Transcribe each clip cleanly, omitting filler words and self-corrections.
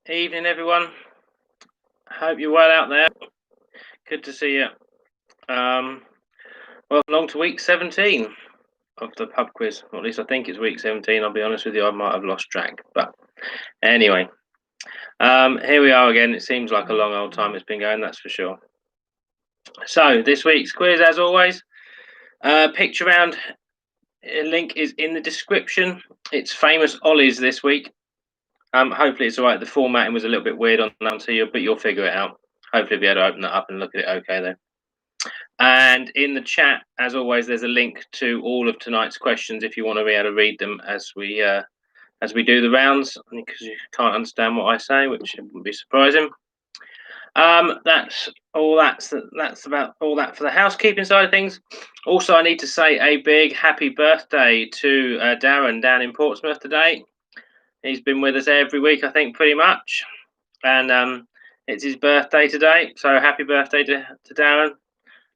Evening, everyone. Hope you're well out there. Good to see you. Welcome along to week 17 of the pub quiz. Or at least I think it's week 17. I'll be honest with you, I might have lost track. But anyway, here we are again. It seems like a long old time it's been going, that's for sure. So this week's quiz, as always, picture round link is in the description. It's famous Ollies this week. Hopefully it's all right. The formatting was a little bit weird on that to you, but you'll figure it out. Hopefully, be able to open that up and look at it okay then. And in the chat, as always, there's a link to all of tonight's questions if you want to be able to read them as we do the rounds, because you can't understand what I say, which wouldn't be surprising. That's all. That's about all that for the housekeeping side of things. Also, I need to say a big happy birthday to Darren down in Portsmouth today. He's been with us every week, I think, pretty much, and it's his birthday today. So happy birthday to Darren.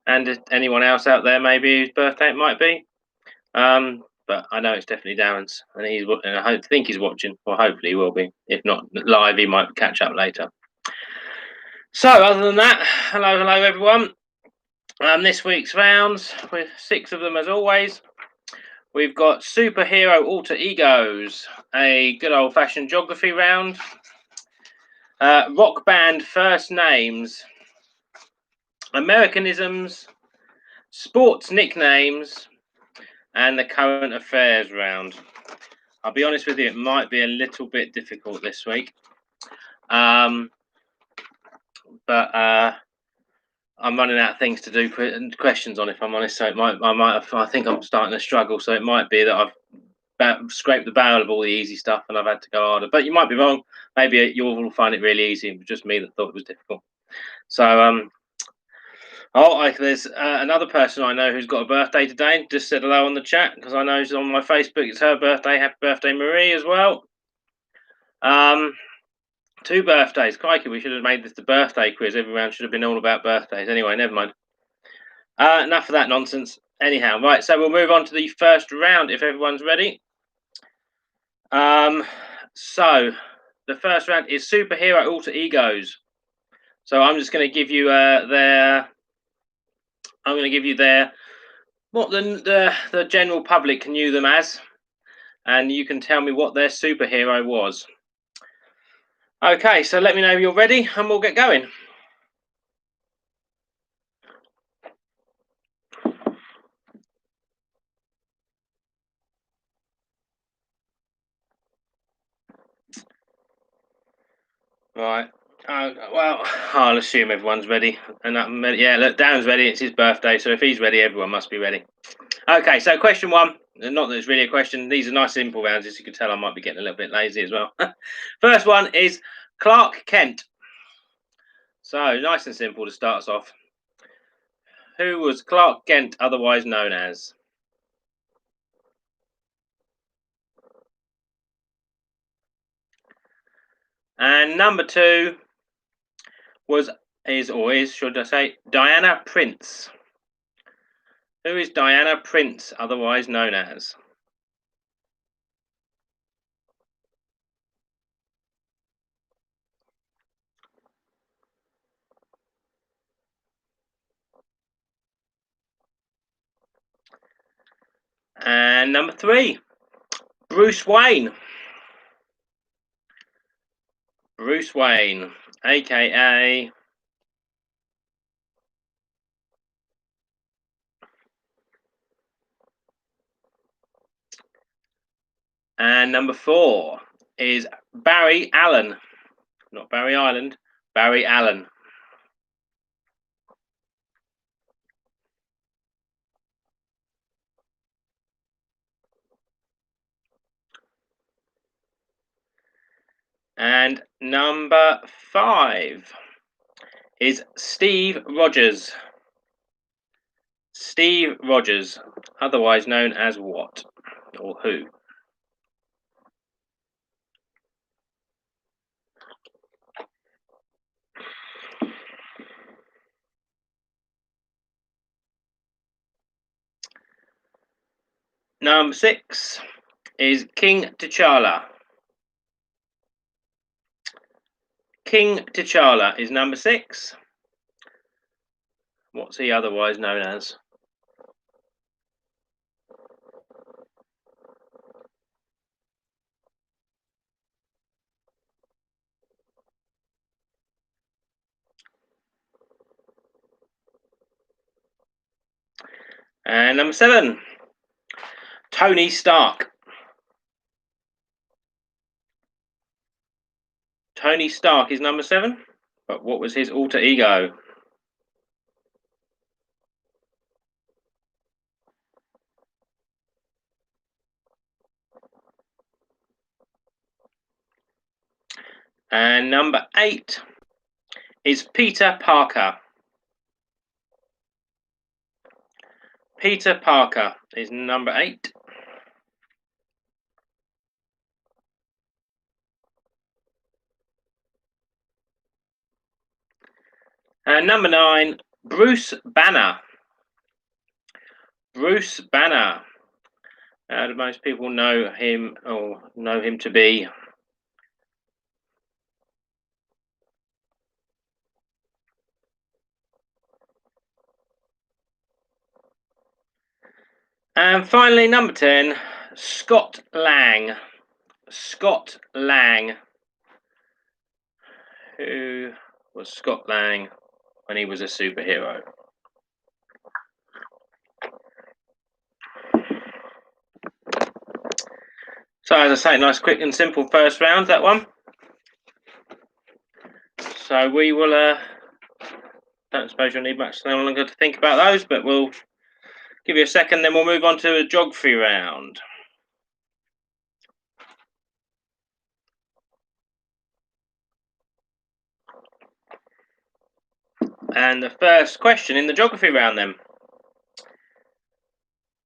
And anyone else out there, maybe whose birthday it might be. But I know it's definitely Darren's, and I think he's watching, or hopefully he will be. If not live, he might catch up later. So, other than that, hello everyone. This week's rounds, with 6 of them as always. We've got superhero alter egos, a good old-fashioned geography round, rock band first names, Americanisms, sports nicknames, and the current affairs round. I'll be honest with you, it might be a little bit difficult this week, but I'm running out of things to do questions on, if I'm honest. So I think I'm starting to struggle. So it might be that I've scraped the barrel of all the easy stuff and I've had to go harder. But you might be wrong. Maybe you all will find it really easy. It was just me that thought it was difficult. So there's another person I know who's got a birthday today. Just said hello on the chat because I know she's on my Facebook. It's her birthday. Happy birthday, Marie, as well. 2 birthdays. Crikey, we should have made this the birthday quiz. Every round should have been all about birthdays. Anyway, never mind. Enough of that nonsense. Anyhow, right, so we'll move on to the first round if everyone's ready. So the first round is superhero alter egos. So I'm just going to give you what the general public knew them as, and you can tell me what their superhero was. Okay, so let me know if you're ready, and we'll get going. Right. Well, I'll assume everyone's ready. And yeah, look, Dan's ready. It's his birthday, so if he's ready, everyone must be ready. Okay, so question 1. Not that it's really a question. These are nice, simple rounds. As you can tell, I might be getting a little bit lazy as well. First one is Clark Kent. So nice and simple to start us off. Who was Clark Kent otherwise known as? And number 2 should I say, Diana Prince. Who is Diana Prince otherwise known as? And number 3, Bruce Wayne. Bruce Wayne, aka and number 4 is Barry Allen. Not Barry Island, Barry Allen. And number 5 is Steve Rogers. Steve Rogers, otherwise known as what or who? Number 6 is King T'Challa. King T'Challa is number 6. What's he otherwise known as? And number 7, Tony Stark. Tony Stark is number 7, but what was his alter ego? And number 8 is Peter Parker. Peter Parker is number 8. And number 9, Bruce Banner. Bruce Banner. How do most people know him or know him to be? And finally, number 10, Scott Lang. Scott Lang. Who was Scott Lang when he was a superhero? So as I say, nice, quick and simple first round, that one. So we will, don't suppose you'll need much longer to think about those, but we'll give you a second, then we'll move on to a geography round. And the first question in the geography round then.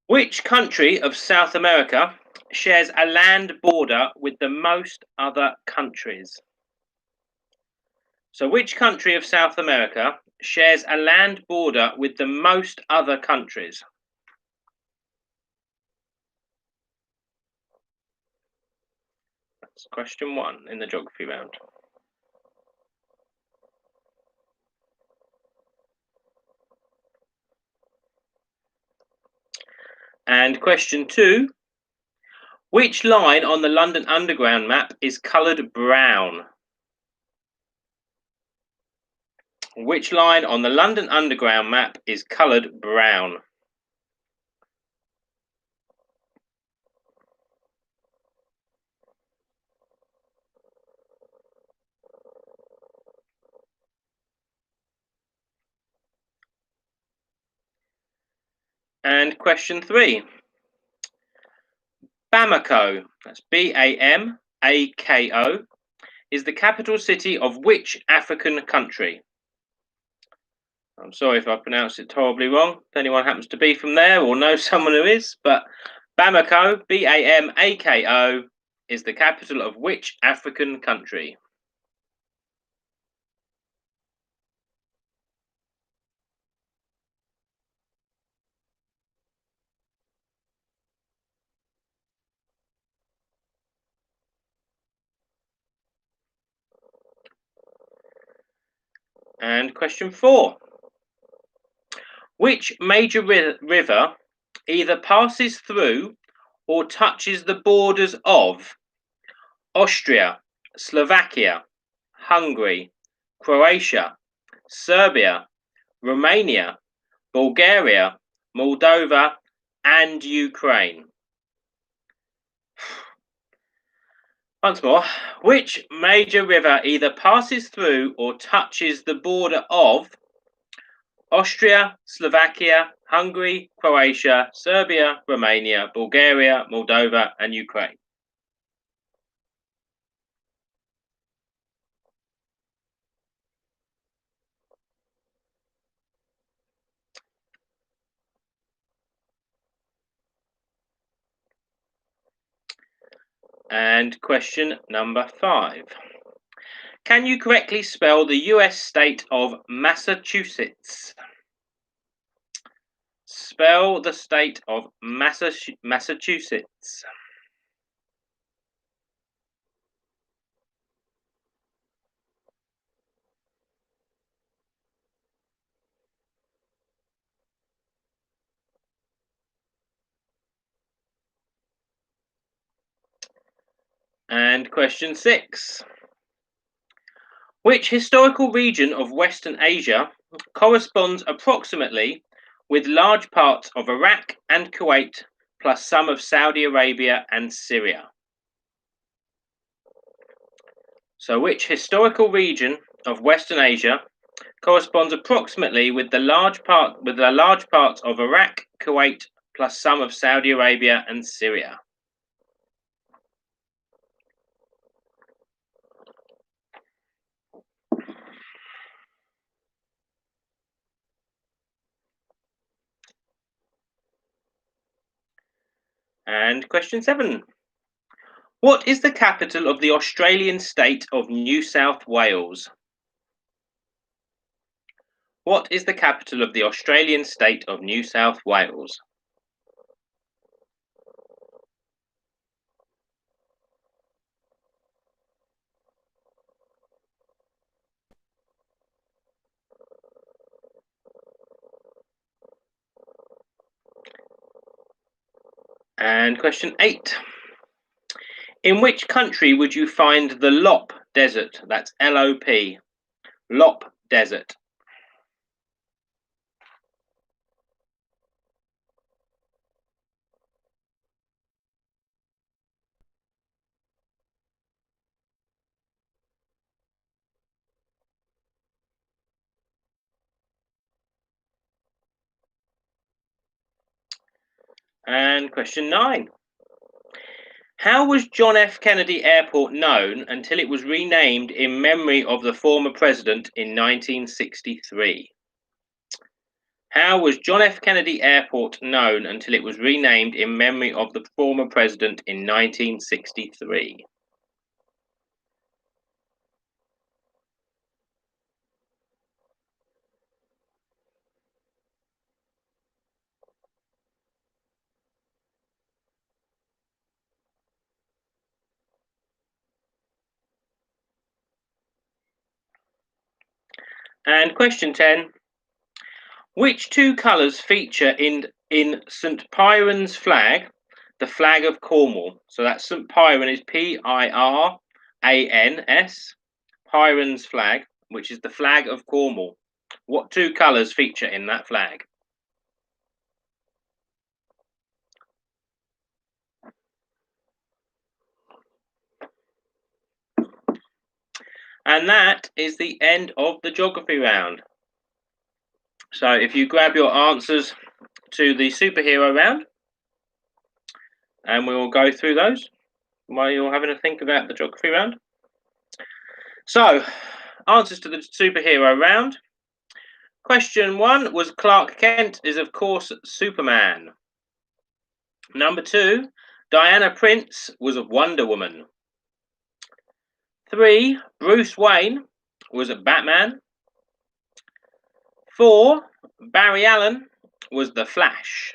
Which country of South America shares a land border with the most other countries? So which country of South America shares a land border with the most other countries? That's question 1 in the geography round. And question 2, which line on the London Underground map is coloured brown? Which line on the London Underground map is coloured brown? And question 3, Bamako, that's B-A-M-A-K-O, is the capital city of which African country? I'm sorry if I pronounced it horribly wrong, if anyone happens to be from there or know someone who is, but Bamako, B-A-M-A-K-O, is the capital of which African country? And question 4, which major river either passes through or touches the borders of Austria, Slovakia, Hungary, Croatia, Serbia, Romania, Bulgaria, Moldova, and Ukraine? Once more, which major river either passes through or touches the border of Austria, Slovakia, Hungary, Croatia, Serbia, Romania, Bulgaria, Moldova, and Ukraine? And question number 5. Can you correctly spell the US state of Massachusetts? Spell the state of Massachusetts. And question 6. Which historical region of Western Asia corresponds approximately with large parts of Iraq and Kuwait, plus some of Saudi Arabia and Syria? So, which historical region of Western Asia corresponds approximately with the large parts of Iraq, Kuwait, plus some of Saudi Arabia and Syria? And question 7. What is the capital of the Australian state of New South Wales? What is the capital of the Australian state of New South Wales? And question 8. In which country would you find the Lop Desert? That's L-O-P. Lop Desert. And question 9. How was John F. Kennedy Airport known until it was renamed in memory of the former president in 1963? How was John F. Kennedy Airport known until it was renamed in memory of the former president in 1963? And question 10. Which two colours feature in St. Piran's flag, the flag of Cornwall? So that's St. Piran is P-I-R-A-N-S, Piran's flag, which is the flag of Cornwall. What two colours feature in that flag? And that is the end of the geography round. So if you grab your answers to the superhero round, and we will go through those while you're having a think about the geography round. So, answers to the superhero round. Question 1 was Clark Kent is of course Superman. Number 2, Diana Prince was Wonder Woman. 3, Bruce Wayne was Batman. 4, Barry Allen was the Flash.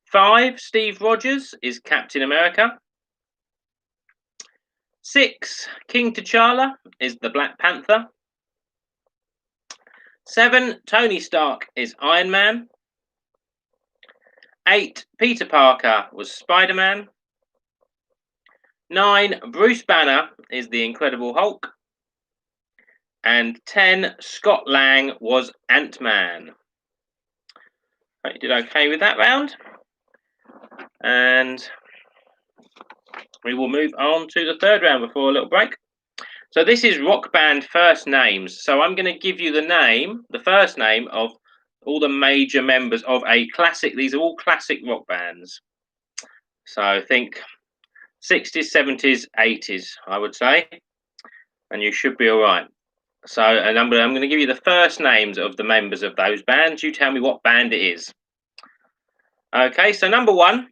5, Steve Rogers is Captain America. 6, King T'Challa is the Black Panther. 7, Tony Stark is Iron Man. 8, Peter Parker was Spider-Man. 9, Bruce Banner is the Incredible Hulk. And 10, Scott Lang was Ant-Man. You did okay with that round. And we will move on to the third round before a little break. So this is rock band first names. So I'm going to give you the first name of all the major members of a classic. These are all classic rock bands. So think 60s, 70s, 80s, I would say. And you should be all right. So I'm going to give you the first names of the members of those bands. You tell me what band it is. Okay, so number 1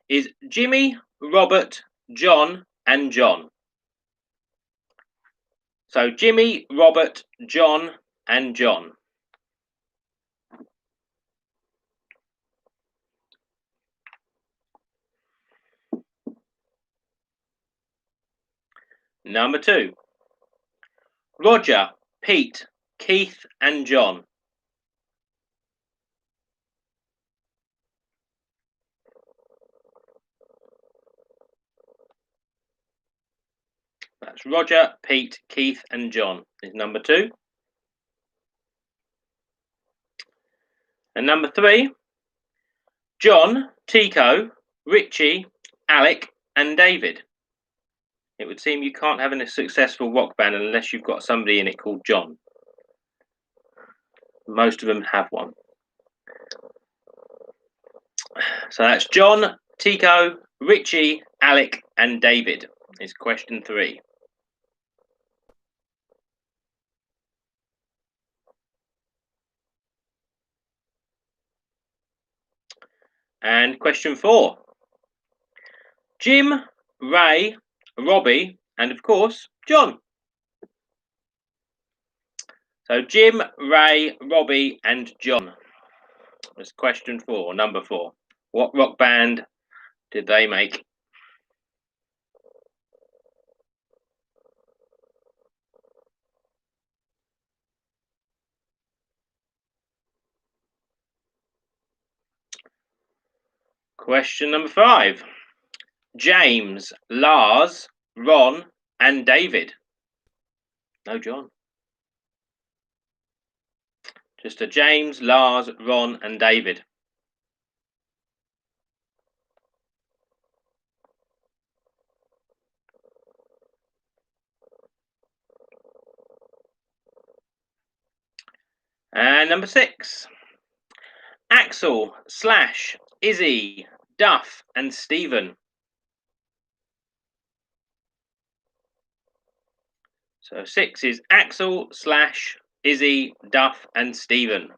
is Jimmy, Robert, John, and John. So Jimmy, Robert, John, and John. Number 2, Roger, Pete, Keith, and John. That's Roger, Pete, Keith, and John is number 2. And number 3, John, Tico, Richie, Alec, and David. It would seem you can't have a successful rock band unless you've got somebody in it called John. Most of them have one. So that's John, Tico, Richie, Alec, and David is question 3. And question 4. Jim, Ray, Robbie, and of course, John. So Jim, Ray, Robbie, and John was question 4, number 4. What rock band did they make? Question number 5. James, Lars, Ron, and David. No John. Just a James, Lars, Ron, and David. And number 6. Axel, Slash, Izzy, Duff, and Stephen. So 6 is Axel, Slash, Izzy, Duff, and Stephen.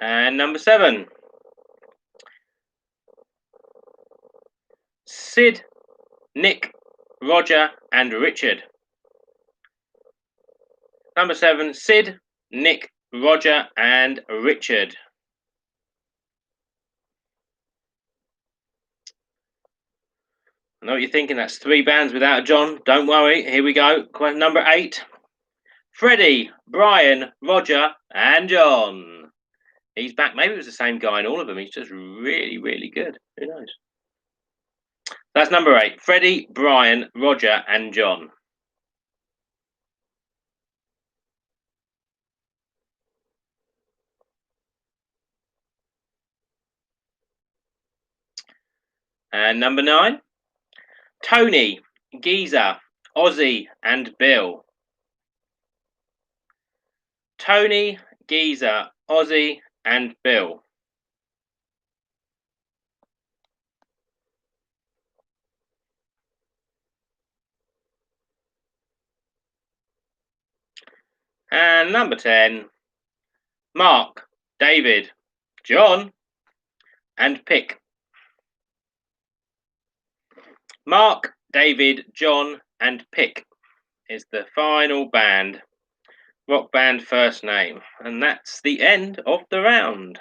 And number 7. Sid, Nick, Roger, and Richard. Number 7, Sid, Nick, Roger, and Richard. I know what you're thinking, that's 3 bands without a John. Don't worry, here we go. Question number 8. Freddie, Brian, Roger, and John. He's back. Maybe it was the same guy in all of them. He's just really, really good. Who knows? That's number 8. Freddie, Brian, Roger, and John. And number 9. Tony, Geezer, Ozzy, and Bill. Tony, Geezer, Ozzy, and Bill. And number 10. Mark, David, John, and Pick. Mark, David, John, and Pick is the final band, rock band first name. And that's the end of the round.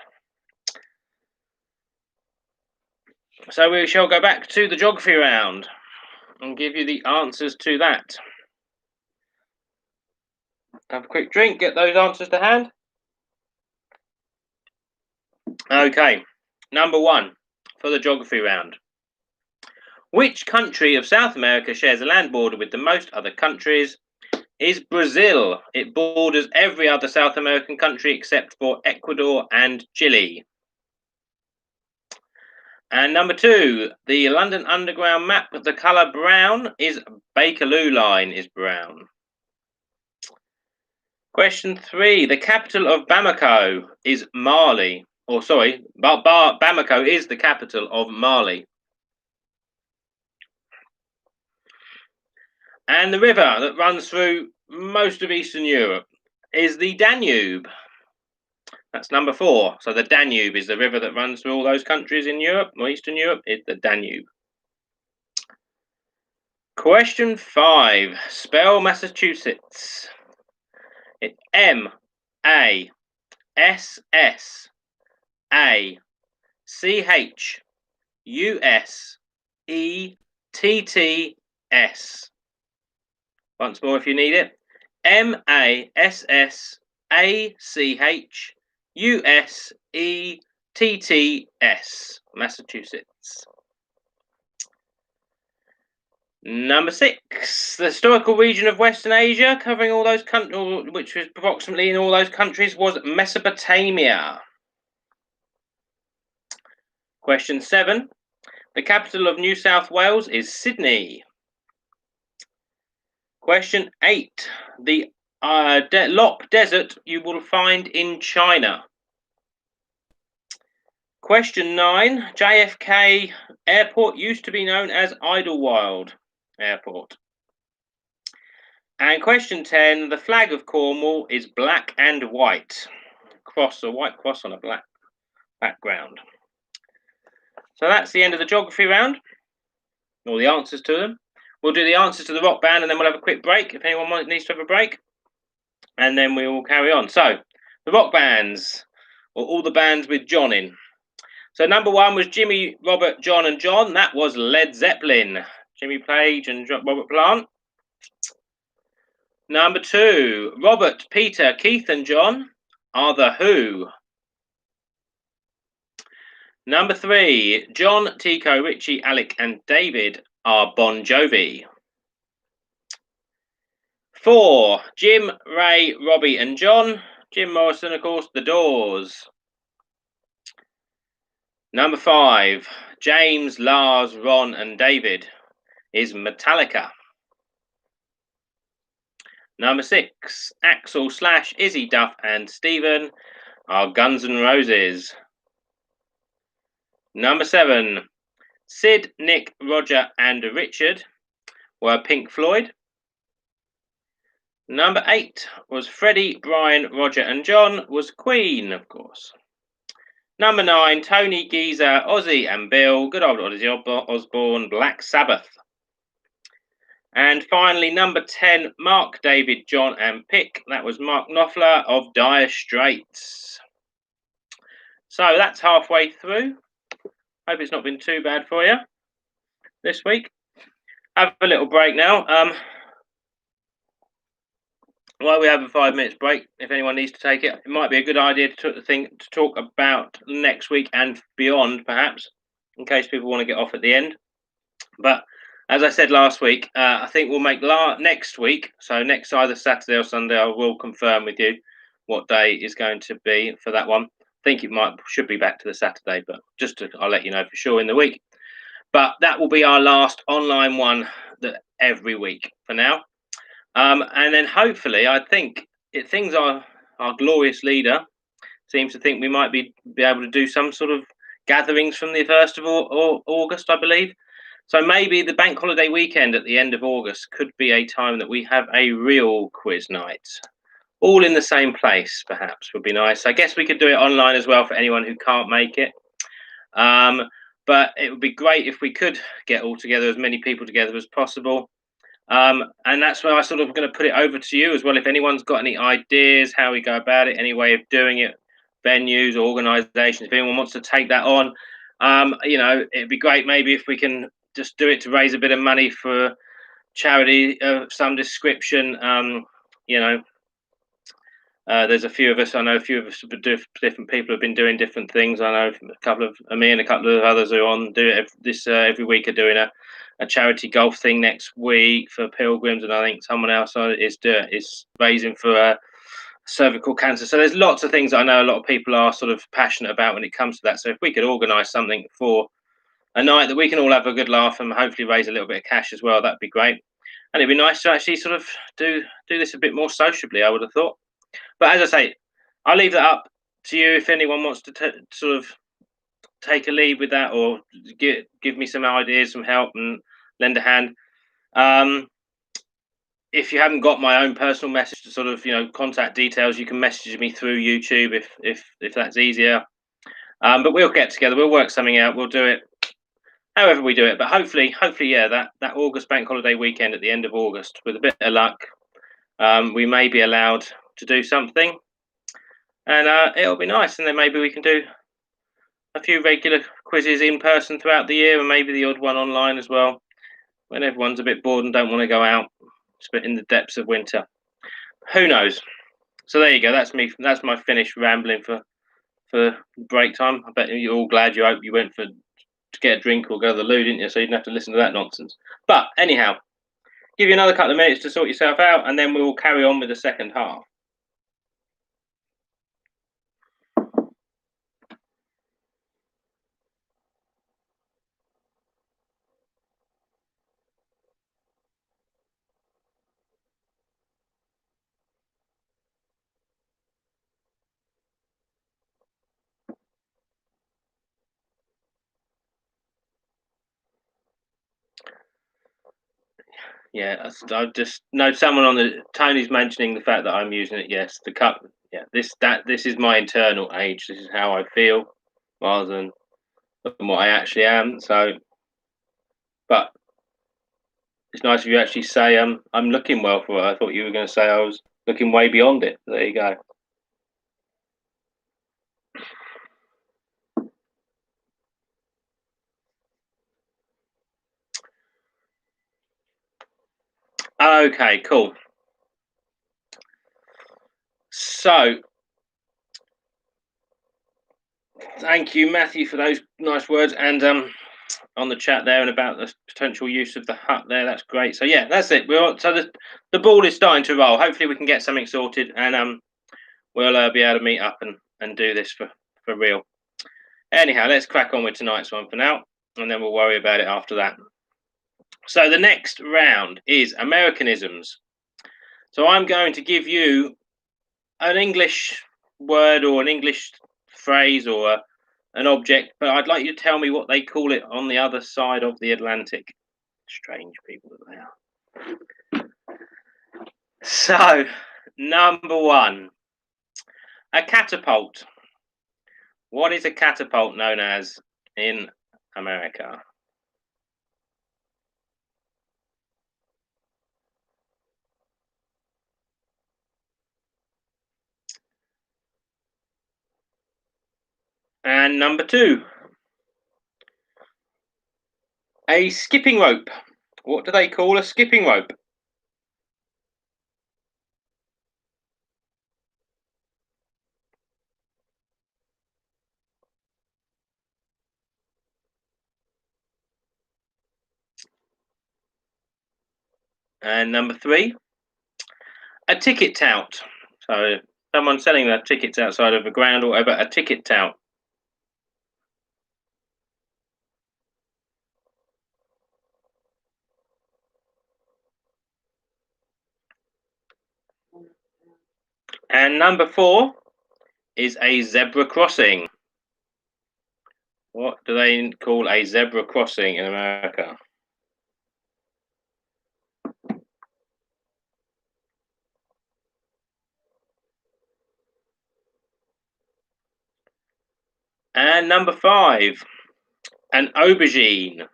So we shall go back to the geography round and give you the answers to that. Have a quick drink, get those answers to hand. Okay, number 1 for the geography round. Which country of South America shares a land border with the most other countries? Is Brazil. It borders every other South American country except for Ecuador and Chile. And number 2, the London Underground map, the colour brown is Bakerloo line is brown. Question 3, the capital of Bamako is Mali. Or sorry, Bamako is the capital of Mali. And the river that runs through most of Eastern Europe is the Danube. That's number 4. So the Danube is the river that runs through all those countries in Europe, or Eastern Europe, is the Danube. Question 5. Spell Massachusetts. It's Massachussetts. Once more if you need it. Massachussetts. USETTS, Massachusetts. Number 6, the historical region of Western Asia, covering all those countries, which was approximately in all those countries, was Mesopotamia. Question 7, the capital of New South Wales is Sydney. Question 8, the Loch Desert you will find in China. Question 9, JFK Airport used to be known as Idlewild Airport. And question 10, the flag of Cornwall is black and white. A white cross on a black background. So that's the end of the geography round, all the answers to them. We'll do the answers to the rock band and then we'll have a quick break if anyone needs to have a break. And then we will carry on. So, the rock bands, or all the bands with John in. So number 1 was Jimmy, Robert, John and John. That was Led Zeppelin. Jimmy Page and Robert Plant. Number 2, Robert, Peter, Keith and John are The Who. Number 3, John, Tico, Richie, Alec and David are Bon Jovi. 4, Jim, Ray, Robbie and John. Jim Morrison, of course, The Doors. Number 5, James, Lars, Ron and David is Metallica. Number 6, Axel / Izzy, Duff and Stephen are Guns N' Roses. Number 7, Sid, Nick, Roger and Richard were Pink Floyd. Number 8 was Freddie, Brian, Roger and John was Queen, of course. Number 9, Tony, Geezer, Ozzy and Bill, good old Ozzy Osbourne, Black Sabbath. And finally, number 10, Mark, David, John and Pick, that was Mark Knopfler of Dire Straits. So that's halfway through. Hope it's not been too bad for you this week. Have a little break now. While we have a 5 minutes break, if anyone needs to take it, it might be a good idea to talk about next week and beyond, perhaps, in case people want to get off at the end. But as I said last week, I think we'll make next week, so next either Saturday or Sunday, I will confirm with you what day is going to be for that one. I think it should be back to the Saturday, but I'll let you know for sure in the week. But that will be our last online one every week for now. And then hopefully, I think our glorious leader seems to think we might be able to do some sort of gatherings from the 1st of August, I believe. So maybe the bank holiday weekend at the end of August could be a time that we have a real quiz night. All in the same place, perhaps, would be nice. I guess we could do it online as well for anyone who can't make it. But it would be great if we could get as many people together as possible. And that's where I sort of going to put it over to you as well. If anyone's got any ideas how we go about it, any way of doing it, venues, organisations, if anyone wants to take that on, it'd be great maybe if we can just do it to raise a bit of money for charity of some description. There's a few of us. I know a few of us, different people have been doing different things. I know a couple of me and a couple of others who are on do it every week are doing a charity golf thing next week for pilgrims, and I think someone else is raising for cervical cancer. So there's lots of things that I know a lot of people are sort of passionate about when it comes to that. So if we could organise something for a night that we can all have a good laugh and hopefully raise a little bit of cash as well, that'd be great. And it'd be nice to actually sort of do this a bit more sociably, I would have thought. But as I say, I'll leave that up to you if anyone wants to sort of take a lead with that or give me some ideas, some help and lend a hand. If you haven't got my own personal message to sort of, contact details, you can message me through YouTube if that's easier. But we'll get together, we'll work something out, we'll do it however we do it. But hopefully, yeah, that August bank holiday weekend at the end of August, with a bit of luck, we may be allowed to do something, and it'll be nice. And then maybe we can do a few regular quizzes in person throughout the year, and maybe the odd one online as well, when everyone's a bit bored and don't want to go out in the depths of winter. Who knows? So there you go. That's me. That's my finished rambling for for break time. I bet you're all glad you went for to get a drink or go to the loo, didn't you? So you didn't have to listen to that nonsense. But anyhow, give you another couple of minutes to sort yourself out, and then we will carry on with the second half. Yeah, I just know someone on the Tony's mentioning the fact that I'm using it. Yes, the cup. Yeah, this is my internal age. This is how I feel, rather than what I actually am. So, but it's nice of you actually say I'm looking well for it. I thought you were going to say I was looking way beyond it. There you go. Okay, cool. So, thank you, Matthew, for those nice words, and on the chat there, and about the potential use of the hut there. That's great. So yeah, that's it. So the ball is starting to roll. Hopefully, we can get something sorted, and we'll be able to meet up and do this for real. Anyhow, let's crack on with tonight's one for now, and then we'll worry about it after that. So the next round is Americanisms. So I'm going to give you an English word or an English phrase or an object, but I'd like you to tell me what they call it on the other side of the Atlantic. Strange people that they are. So, number one, a catapult. What is a catapult known as in America? And number two, a skipping rope. What do they call a skipping rope? And number three, a ticket tout. So someone selling their tickets outside of a ground or whatever, a ticket tout. And number four is a zebra crossing. What do they call a zebra crossing in America? And number five, an aubergine.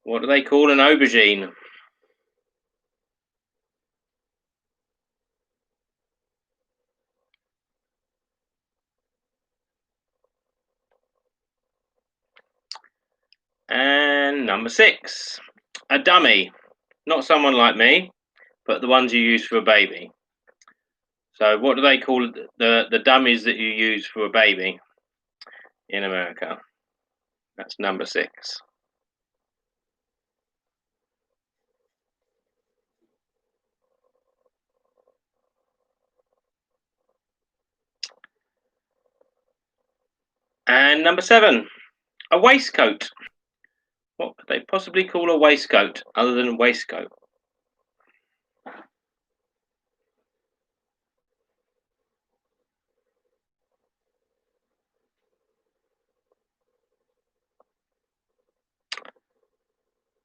What do they call an aubergine? And number six, a dummy. Not someone like me, but the ones you use for a baby. So what do they call the dummies that you use for a baby in America? That's number six. And number seven, a waistcoat. What could they possibly call a waistcoat other than a waistcoat?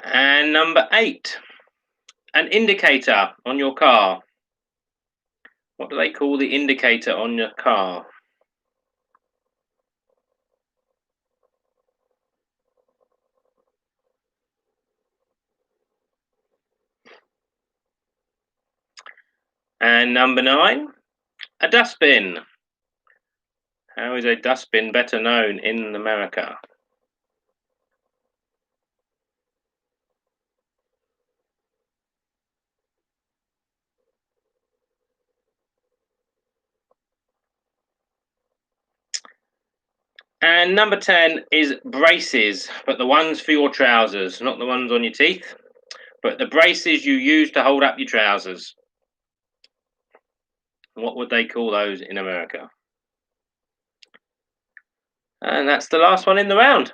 And number eight, an indicator on your car. What do they call the indicator on your car? And number nine, a dustbin. How is a dustbin better known in America? And number 10 is braces, but the ones for your trousers, not the ones on your teeth, but the braces you use to hold up your trousers. What would they call those in America? And that's the last one in the round.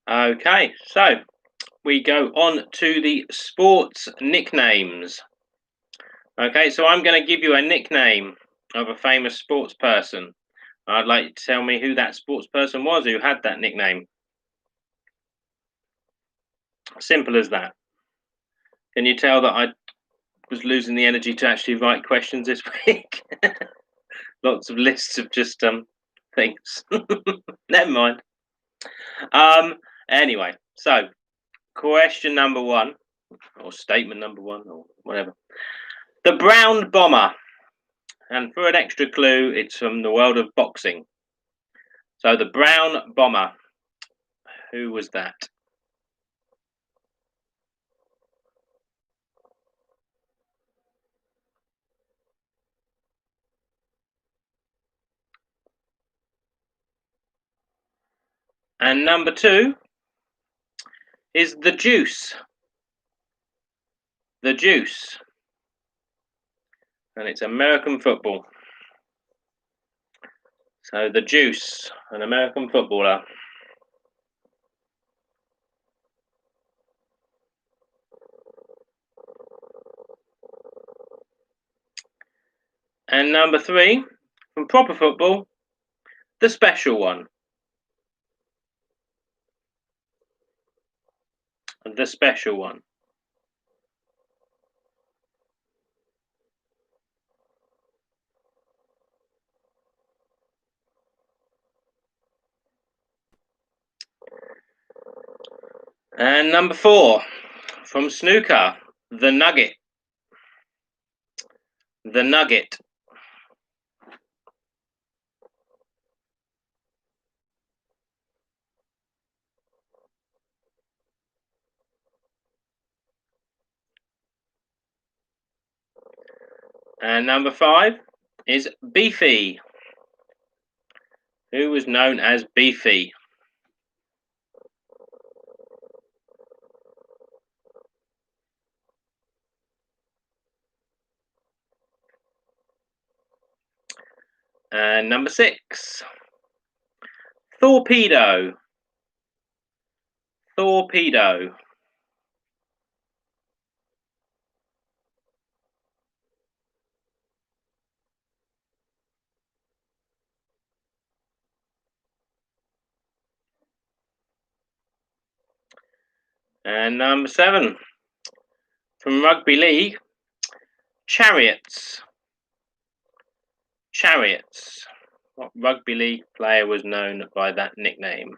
Okay, so we go on to the sports nicknames. Okay, so I'm going to give you a nickname of a famous sports person. I'd like you to tell me who that sports person was who had that nickname. Simple as that. Can you tell that I was losing the energy to actually write questions this week? Lots of lists of just things. Never mind. Anyway, so question number one, or statement number one, or whatever. The brown bomber. And for an extra clue, it's from the world of boxing. So the brown bomber. Who was that? And number two is the juice. The juice. And it's American football. So the juice, an American footballer. And number three, from proper football, the special one. The special one. And number four, from snooker, the nugget. The nugget. And number five is Beefy, who was known as Beefy. And number six, Torpedo. Torpedo. And number seven, from rugby league, Chariots. Chariots. What rugby league player was known by that nickname?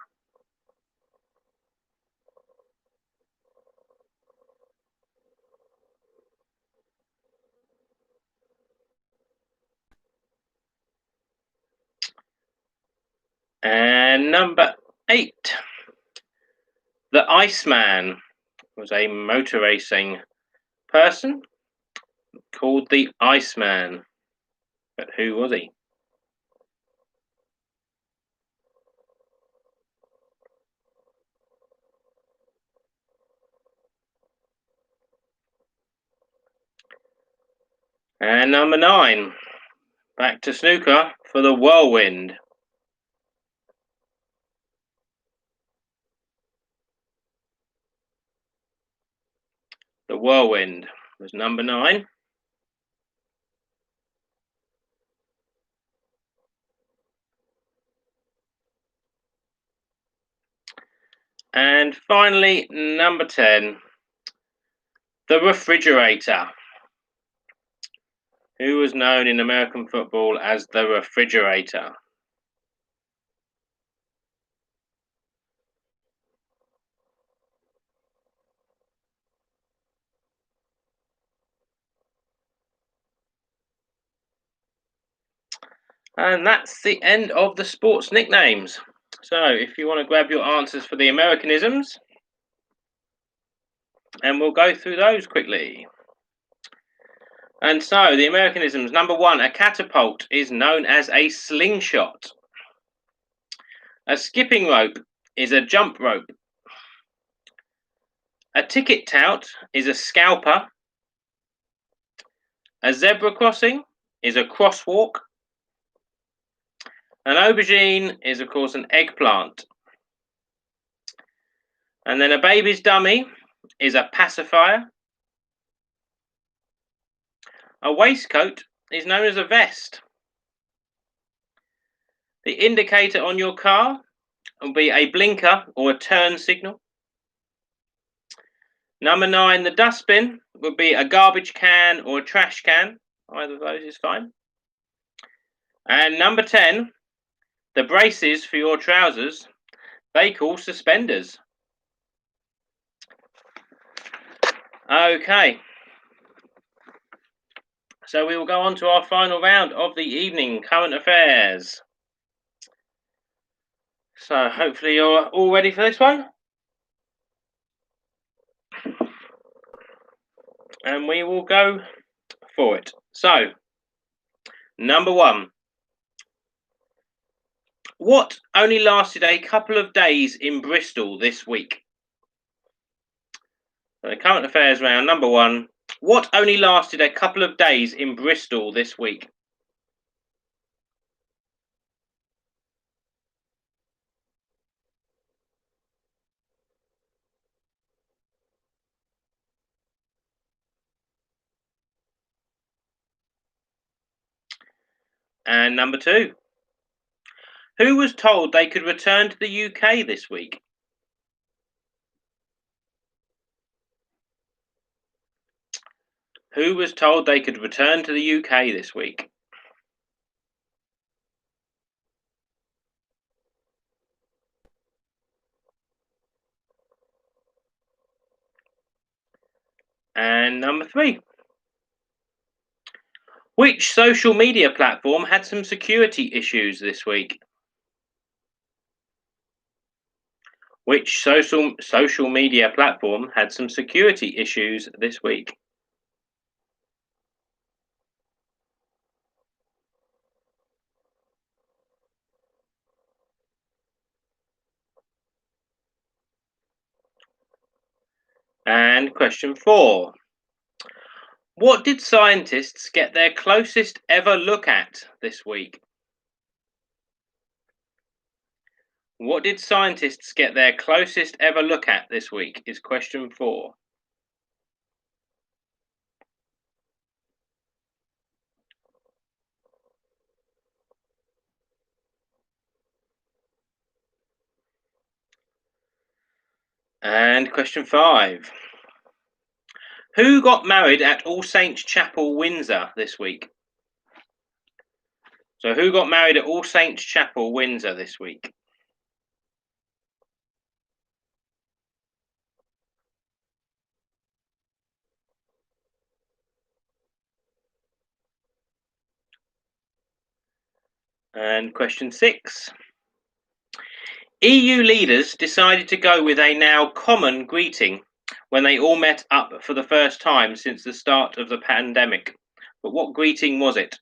And number eight, the Iceman was a motor racing person called the Iceman. But who was he? And number nine, back to snooker for the Whirlwind. The Whirlwind was number nine. And finally, number 10, the Refrigerator, who was known in American football as the Refrigerator. And that's the end of the sports nicknames. So if you want to grab your answers for the Americanisms, and we'll go through those quickly. And so the Americanisms, number 1, a catapult is known as a slingshot. A skipping rope is a jump rope. A ticket tout is a scalper. A zebra crossing is a crosswalk. An aubergine is, of course, an eggplant. And then a baby's dummy is a pacifier. A waistcoat is known as a vest. The indicator on your car will be a blinker or a turn signal. Number 9, the dustbin would be a garbage can or a trash can. Either of those is fine. And number 10, the braces for your trousers, they call suspenders. Okay. So we will go on to our final round of the evening, current affairs. So hopefully you're all ready for this one. And we will go for it. So, number 1. What only lasted a couple of days in Bristol this week? So the current affairs round, number 1. What only lasted a couple of days in Bristol this week? And number 2. Who was told they could return to the UK this week? Who was told they could return to the UK this week? And number 3. Which social media platform had some security issues this week? Which social media platform had some security issues this week? And question 4. What did scientists get their closest ever look at this week? What did scientists get their closest ever look at this week is question 4. And question 5. Who got married at All Saints Chapel, Windsor this week? So who got married at All Saints Chapel, Windsor this week? And question 6. EU leaders decided to go with a now common greeting when they all met up for the first time since the start of the pandemic. But what greeting was it?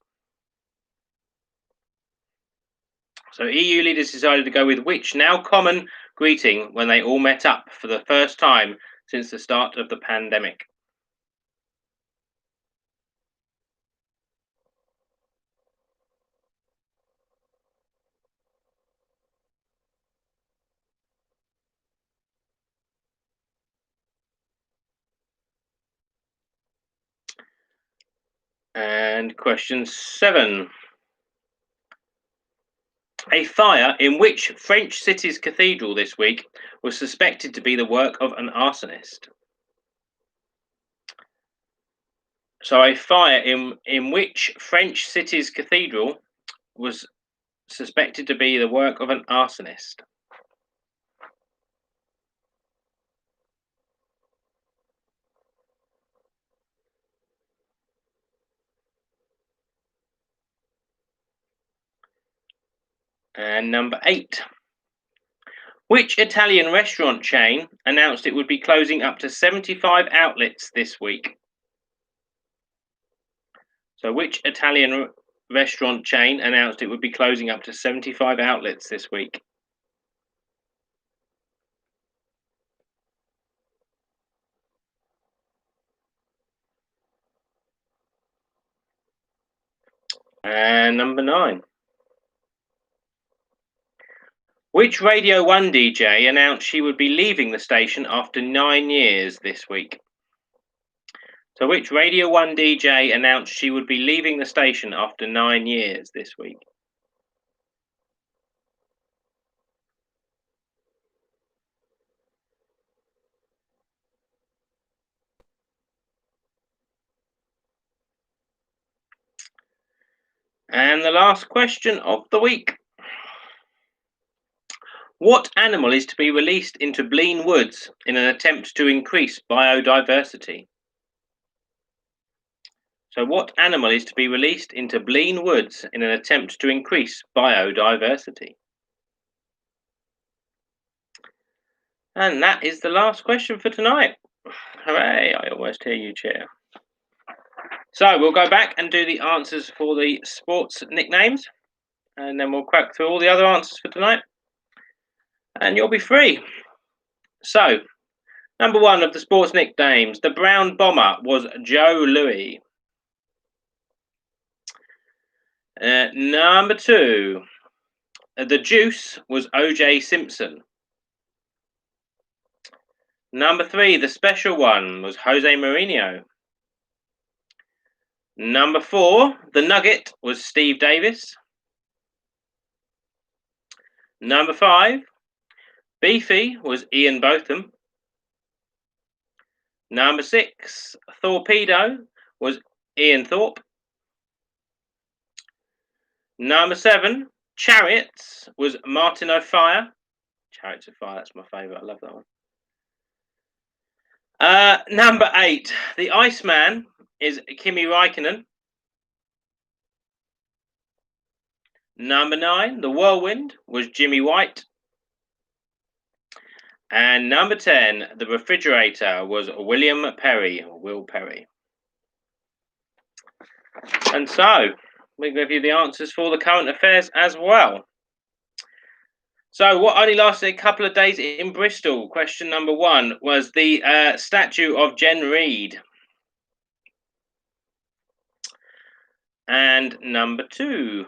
So EU leaders decided to go with which now common greeting when they all met up for the first time since the start of the pandemic? And question 7. A fire in which French city's cathedral this week was suspected to be the work of an arsonist. So a fire in which French city's cathedral was suspected to be the work of an arsonist. And number 8. Which Italian restaurant chain announced it would be closing up to 75 outlets this week? So which Italian restaurant chain announced it would be closing up to 75 outlets this week? And number 9. Which Radio 1 DJ announced she would be leaving the station after 9 years this week? So which Radio 1 DJ announced she would be leaving the station after 9 years this week? And the last question of the week. What animal is to be released into Blean Woods in an attempt to increase biodiversity? So what animal is to be released into Blean Woods in an attempt to increase biodiversity? And that is the last question for tonight. Hooray, I almost hear you cheer. So we'll go back and do the answers for the sports nicknames, and then we'll crack through all the other answers for tonight, and you'll be free. So, number 1 of the sports nicknames, the brown bomber was Joe Louis. Number 2, the juice was O.J. Simpson. Number 3, the special one was Jose Mourinho. Number 4, the nugget was Steve Davis. Number 5, Beefy was Ian Botham. Number 6, Torpedo was Ian Thorpe. Number 7, Chariots was Martin O'Fire. Chariots of Fire, that's my favourite. I love that one. Number 8, the Iceman is Kimi Räikkönen. Number 9, the Whirlwind was Jimmy White. And number 10, the refrigerator was William Perry, or Will Perry. And so, we give you the answers for the current affairs as well. So, what only lasted a couple of days in Bristol? Question number 1 was the statue of Jen Reid. And number 2,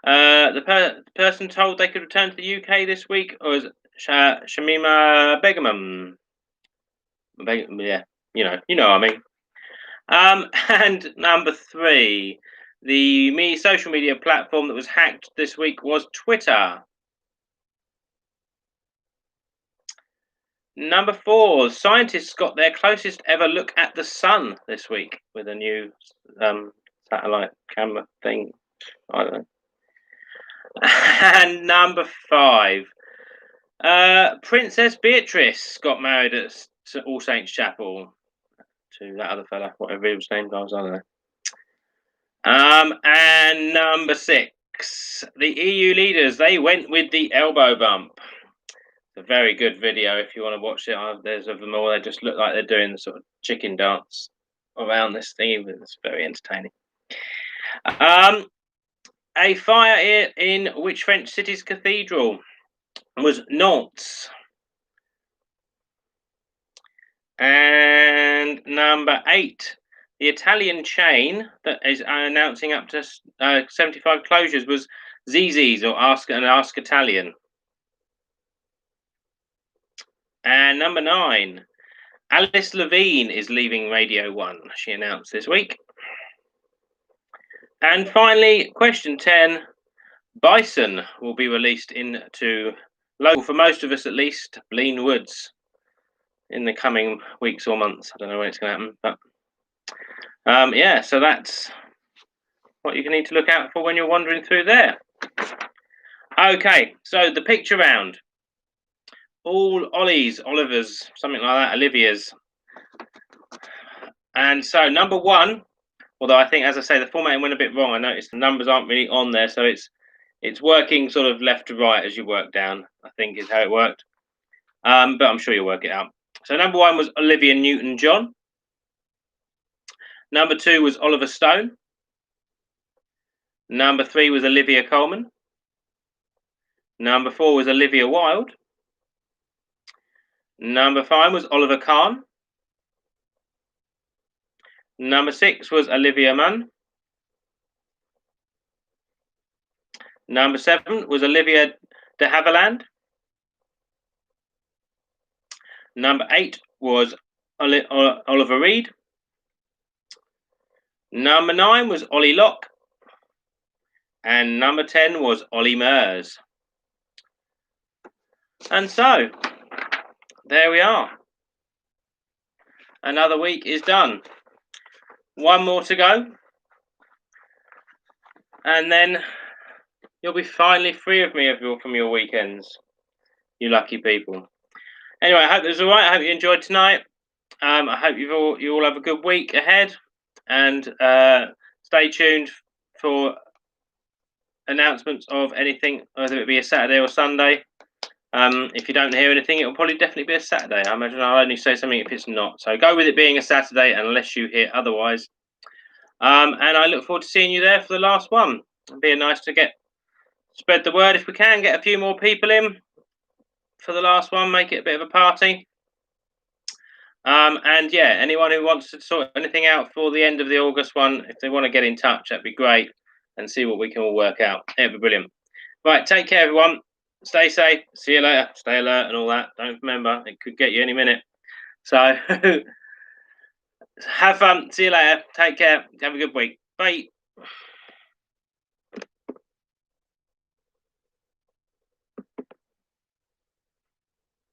the person told they could return to the UK this week was Shamima Begum. Yeah, you know what I mean. And number 3, the social media platform that was hacked this week was Twitter. Number 4, scientists got their closest ever look at the sun this week with a new satellite camera thing. I don't know. And number 5, Princess Beatrice got married at All Saints Chapel to that other fella, whatever his name was, I don't know. And number 6, the EU leaders, they went with the elbow bump. It's a very good video if you want to watch it. There's of them all. They just look like they're doing the sort of chicken dance around this thing. It's very entertaining. A fire in which French city's cathedral was Nantes. And number 8, the Italian chain that is announcing up to 75 closures was Zzz's, or Ask Italian. And number 9, Alice Levine is leaving Radio 1, she announced this week. And finally, question 10, bison will be released into local, for most of us at least, Blean Woods in the coming weeks or months. I don't know when it's going to happen, but yeah, so that's what you need to look out for when you're wandering through there. Okay, so the picture round. All Ollie's, Oliver's, something like that, Olivia's. And so number 1, although I think, as I say, the formatting went a bit wrong. I noticed the numbers aren't really on there, so it's It's working sort of left to right as you work down, I think is how it worked. But I'm sure you'll work it out. So number 1 was Olivia Newton-John. Number 2 was Oliver Stone. Number 3 was Olivia Colman. Number 4 was Olivia Wilde. Number 5 was Oliver Kahn. Number 6 was Olivia Munn. Number 7 was Olivia de Havilland. Number 8 was Oliver Reed. Number 9 was Ollie Locke. And number 10 was Ollie Mers. And so, there we are. Another week is done. One more to go. And then you'll be finally free of me from your weekends. You lucky people. Anyway, I hope it was all right. I hope you enjoyed tonight. I hope you all have a good week ahead. And stay tuned for announcements of anything, whether it be a Saturday or Sunday. If you don't hear anything, it will probably definitely be a Saturday. I imagine I'll only say something if it's not. So go with it being a Saturday unless you hear otherwise. And I look forward to seeing you there for the last one. It'd be nice to spread the word if we can, get a few more people in for the last one, make it a bit of a party. And yeah, anyone who wants to sort anything out for the end of the August one, if they want to get in touch, that'd be great, and see what we can all work out. It'd be brilliant. Right, take care, everyone. Stay safe. See you later. Stay alert and all that. Don't remember, it could get you any minute. So have fun. See you later. Take care. Have a good week. Bye.